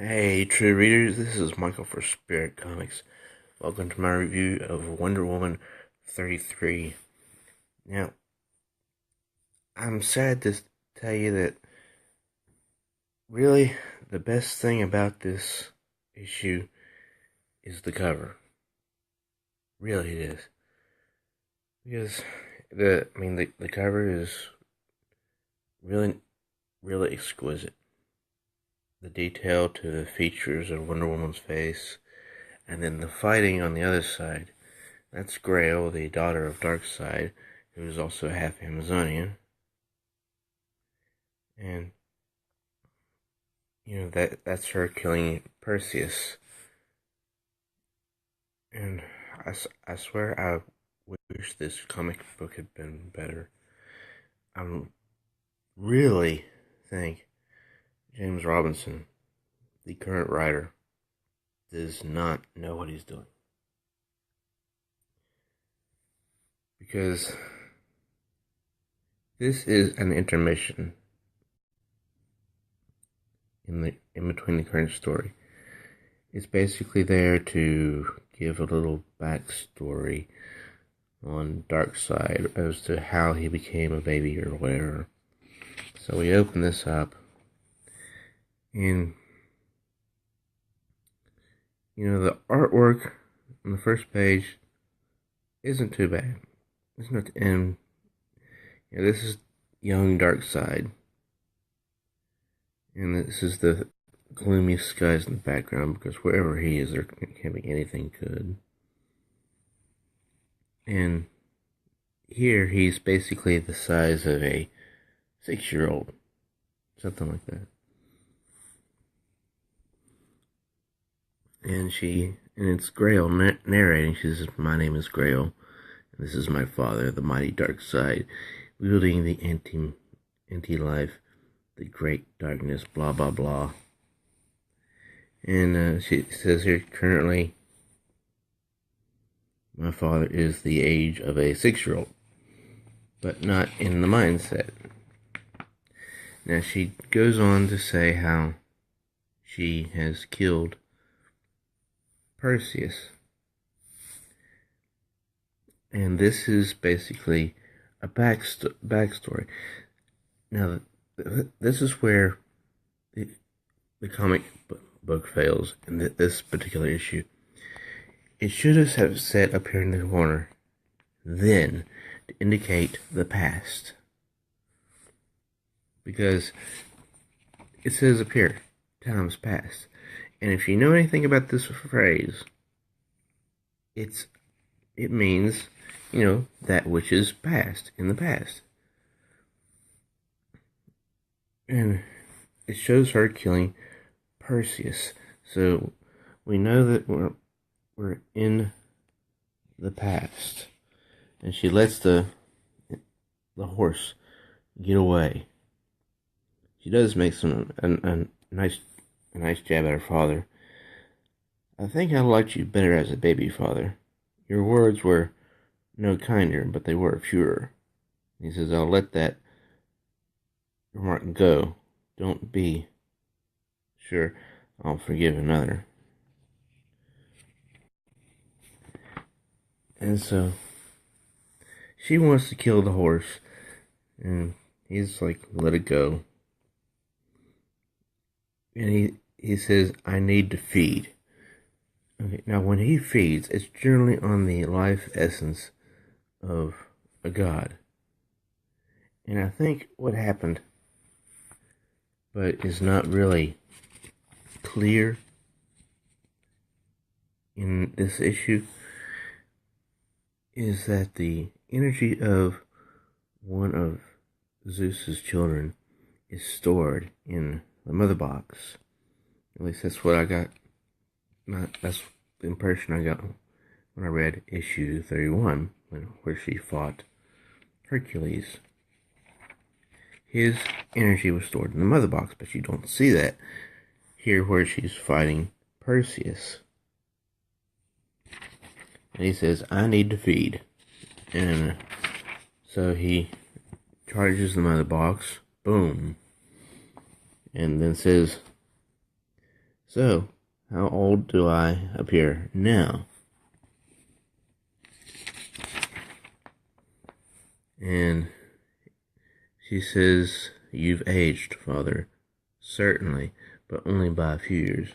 Hey, true readers, this is Michael for Spirit Comics. Welcome to my review of Wonder Woman 33. Now, I'm sad to tell you that really the best thing about this issue is the cover. Really, it is. Because the cover is really, really exquisite. The detail to the features of Wonder Woman's face, and then the fighting on the other side. That's Grail, the daughter of Darkseid, who is also half Amazonian. And that's her killing Perseus. And I swear I wish this comic book had been better. I really think James Robinson, the current writer, does not know what he's doing. Because this is an intermission in between the current story. It's basically there to give a little backstory on Darkseid as to how he became a baby or whatever. So we open this up, and the artwork on the first page isn't too bad. It's not, and this is young Darkseid, and this is the gloomy skies in the background, because wherever he is, there can't be anything good. And here he's basically the size of a 6-year-old, something like that. And it's Grail narrating. She says, "My name is Grail, and this is my father, the mighty Darkseid, wielding the anti-life, the great darkness, blah, blah, blah." And she says here, currently, my father is the age of a 6-year-old, but not in the mindset. Now, she goes on to say how she has killed Perseus. And this is basically a backstory. Now, this is where the comic book fails in this particular issue. It should have said up here in the corner, "then," to indicate the past. Because it says up here, "times past." And if you know anything about this phrase, it means, that which is past, in the past. And it shows her killing Perseus. So we know that we're in the past. And she lets the horse get away. She does make a nice jab at her father. "I think I liked you better as a baby, father. Your words were no kinder, but they were fewer." He says, "I'll let that remark go. Don't be sure I'll forgive another." And so she wants to kill the horse, and he's like, "Let it go." And he says, "I need to feed." Okay, now when he feeds, it's generally on the life essence of a god. And I think what happened, but is not really clear in this issue, is that the energy of one of Zeus's children is stored in the mother box. At least that's what I got. That's the impression I got when I read issue 31, where she fought Hercules. His energy was stored in the mother box, but you don't see that here where she's fighting Perseus. And he says, "I need to feed." And so he charges the mother box, boom, and then says, So, how old do I appear now? And she says, "You've aged, Father. Certainly, but only by a few years.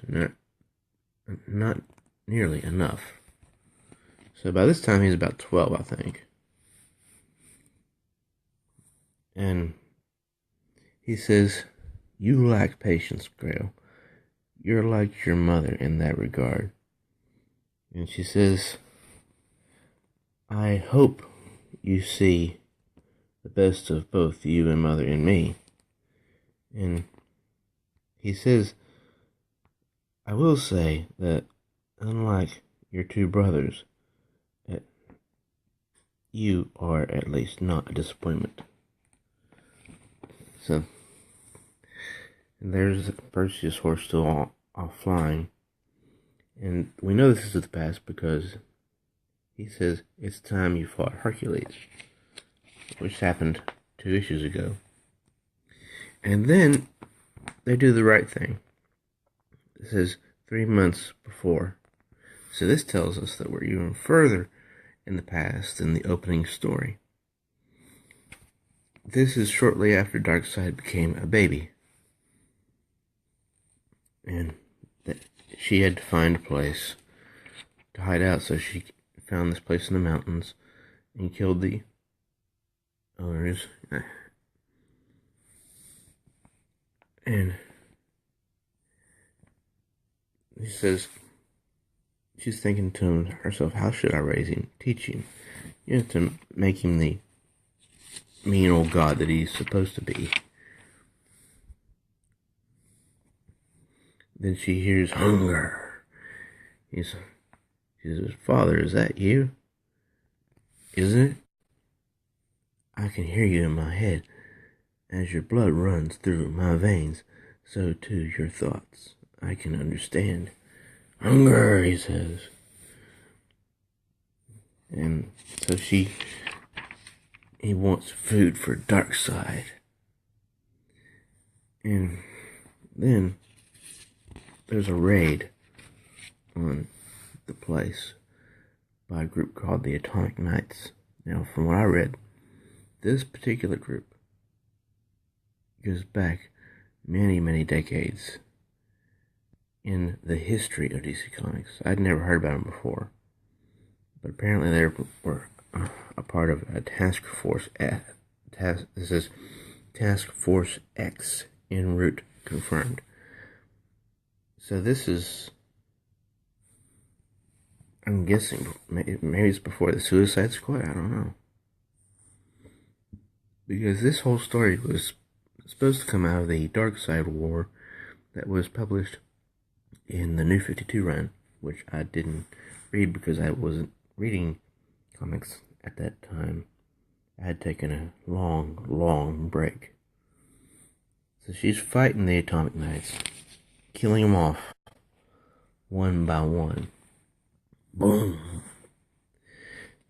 Not nearly enough." So by this time he's about 12, I think. And he says, "You lack patience, Grail. You're like your mother in that regard." And she says, "I hope you see the best of both you and Mother in me." And he says, "I will say that unlike your two brothers, you are at least not a disappointment." So, and there's Perseus' horse still off flying. And we know this is the past because he says, "It's time you fought Hercules," which happened 2 issues ago. And then they do the right thing. It says 3 months before. So this tells us that we're even further in the past than the opening story. This is shortly after Darkseid became a baby. And she had to find a place to hide out, so she found this place in the mountains and killed the owners. And he says, she's thinking to herself, how should I raise him? Teach him. You have to make him the mean old god that he's supposed to be. Then she hears hunger. She says, "Father, is that you? Isn't it? I can hear you in my head. As your blood runs through my veins, so too your thoughts. I can understand." "Hunger," he says. And so he wants food for Darkseid. And then there's a raid on the place by a group called the Atomic Knights. Now, from what I read, this particular group goes back many, many decades in the history of DC Comics. I'd never heard about them before, but apparently they were a part of a task force. This is Task Force X en route confirmed. So this is, I'm guessing, maybe it's before the Suicide Squad. I don't know, because this whole story was supposed to come out of the Darkseid War that was published in the New 52 run, which I didn't read because I wasn't reading comics at that time. I had taken a long, long break. So she's fighting the Atomic Knights, killing them off one by one. Boom.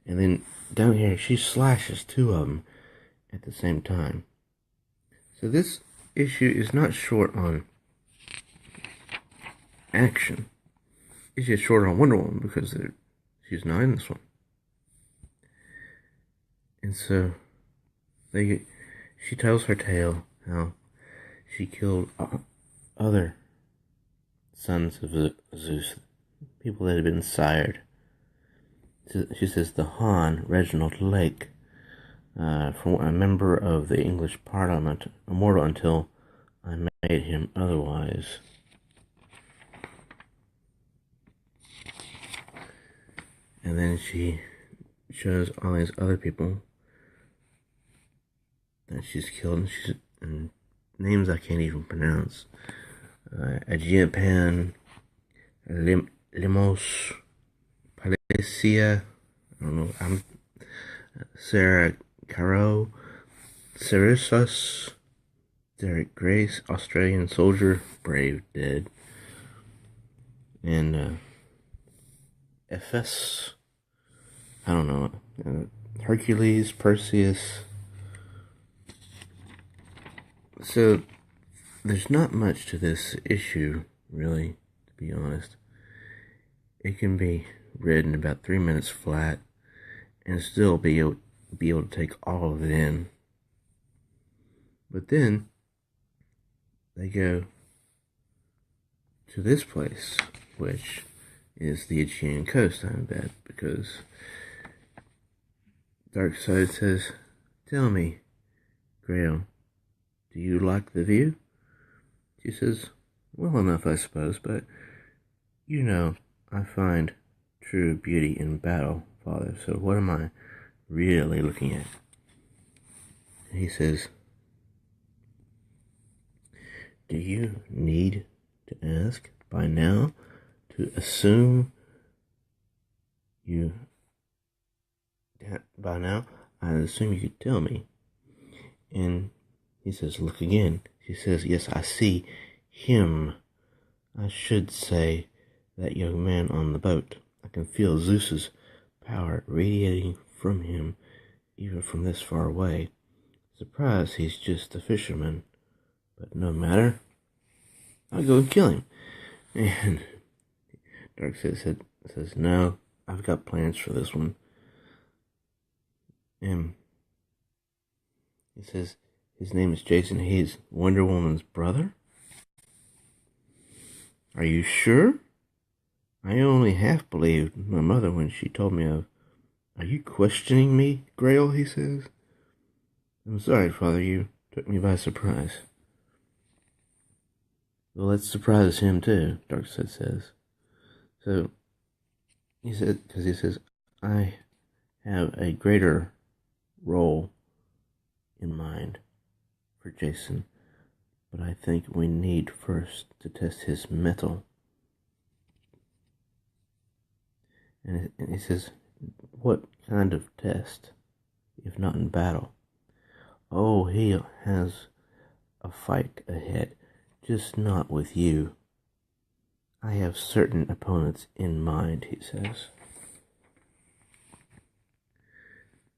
And then down here, she slashes two of them at the same time. So this issue is not short on action. It's just short on Wonder Woman because she's not in this one. And so she tells her tale how she killed other sons of Zeus, people that had been sired. She says the Han Reginald Lake, from a member of the English Parliament, immortal until I made him otherwise. And then she shows all these other people that she's killed, and names I can't even pronounce. Aegipan, Limos, Palesia, I don't know, Sarah Caro, Cerisus, Derek Grace, Australian soldier, brave, dead, and Ephes, I don't know, Hercules, Perseus. So there's not much to this issue, really. be honest. It can be read in about 3 minutes flat and still be able to take all of it in. But then they go to this place, which is the Aegean coast, I bet, because Darkseid says, "Tell me, Grail, do you like the view?" She says, "Well enough, I suppose, but I find true beauty in battle, Father, so what am I really looking at?" And he says, "Do you need to ask by now to assume by now I assume you could tell me?" And he says, "Look again." She says, "Yes, I see him. I should say that young man on the boat. I can feel Zeus's power radiating from him, even from this far away. Surprised he's just a fisherman, but no matter. I'll go and kill him." And Darkseid says, "No, I've got plans for this one." And he says, his name is Jason. He's Wonder Woman's brother. "Are you sure? I only half believed my mother when she told me of." "Are you questioning me, Grail?" he says. "I'm sorry, Father, you took me by surprise." "Well, that surprises him too," Darkseid says. So, he says, "I have a greater role in mind for Jason, but I think we need first to test his mettle." And he says, "What kind of test, if not in battle?" "Oh, he has a fight ahead, just not with you. I have certain opponents in mind," he says.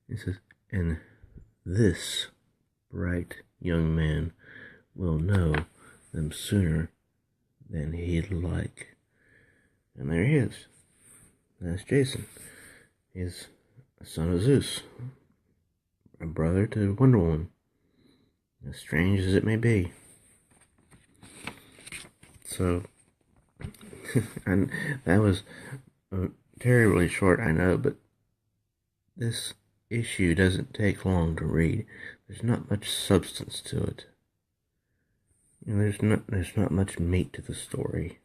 He says, "And this bright young man will know them sooner than he'd like." And there he is. That's Jason. He's a son of Zeus, a brother to Wonder Woman, as strange as it may be. So, and that was terribly short, I know, but this issue doesn't take long to read. There's not much substance to it. There's not much meat to the story.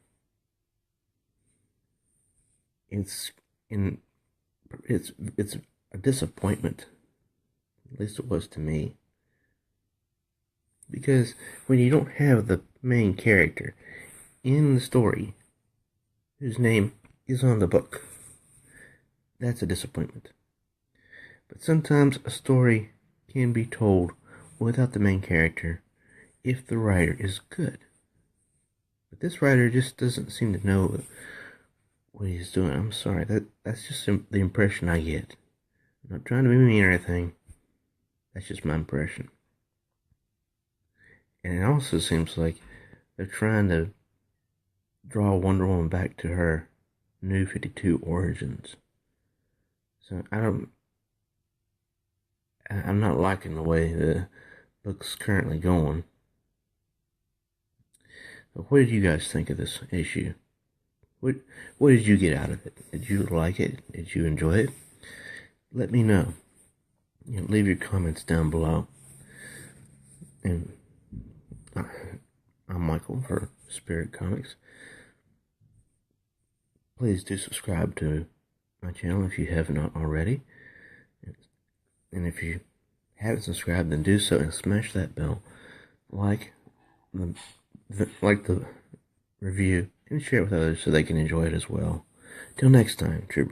It's a disappointment. At least it was to me. Because when you don't have the main character in the story whose name is on the book, that's a disappointment. But sometimes a story can be told without the main character if the writer is good. But this writer just doesn't seem to know what he's doing. I'm sorry, that's just the impression I get. I'm not trying to be mean or anything. That's just my impression. And it also seems like they're trying to draw Wonder Woman back to her New 52 origins. So I'm not liking the way the book's currently going. But what did you guys think of this issue? What did you get out of it? Did you like it? Did you enjoy it? Let me know. Leave your comments down below. And I'm Michael for Spirit Comics. Please do subscribe to my channel if you have not already. And if you haven't subscribed, then do so and smash that bell. Like the review and share it with others so they can enjoy it as well. Till next time, true